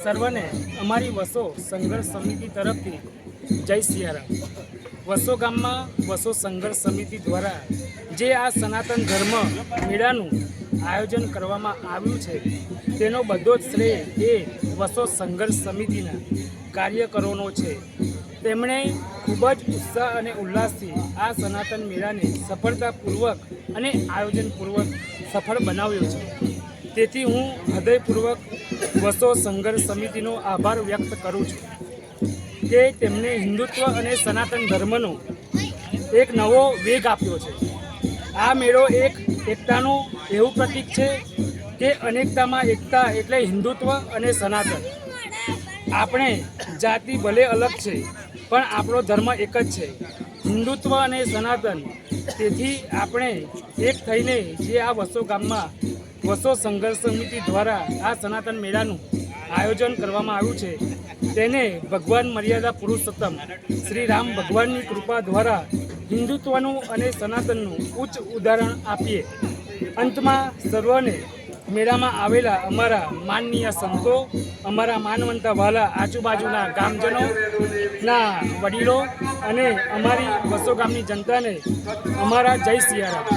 સર્વને અમારી વસો સંઘર્ષ સમિતિ તરફથી જય સિયારામ। વસો ગામમાં વસો સંઘર્ષ સમિતિ દ્વારા જે આ સનાતન ધર્મ મેળાનું આયોજન કરવામાં આવ્યું છે તેનો બધો જ શ્રેય એ વસો સંઘર્ષ સમિતિના કાર્યકરોનો છે। તેમણે ખૂબ જ ઉત્સાહ અને ઉલ્લાસથી આ સનાતન મેળાને સફળતાપૂર્વક અને આયોજનપૂર્વક સફળ બનાવ્યો છે। તેથી હું હૃદયપૂર્વક વસો સંઘર્ષ સમિતિનો આભાર વ્યક્ત કરું છું કે તેમને હિન્દુત્વ અને સનાતન ધર્મનો એક નવો વેગ આપ્યો છે। આ મેળો એક એકતાનું એવું પ્રતીક છે કે અનેકતામાં એકતા એટલે હિન્દુત્વ અને સનાતન। આપણે જાતિ ભલે અલગ છે પણ આપણો ધર્મ એક જ છે, હિન્દુત્વ અને સનાતન। તેથી આપણે એક થઈને જે આ વસો ગામમાં વસો સંઘર્ષ સમિતિ દ્વારા આ સનાતન મેળાનું આયોજન કરવામાં આવ્યું છે તેને ભગવાન મર્યાદા પુરુષોત્તમ શ્રી રામ ભગવાનની કૃપા દ્વારા હિન્દુત્વનું અને સનાતનનું ઉચ્ચ ઉદાહરણ આપીએ। અંતમાં સર્વને મેળામાં આવેલા અમારા માનનીય સંતો, અમારા માનવંતા વાલા આજુબાજુના ગામજનોના વડીલો અને અમારી વસો ગામની જનતાને અમારા જય સિયારામ।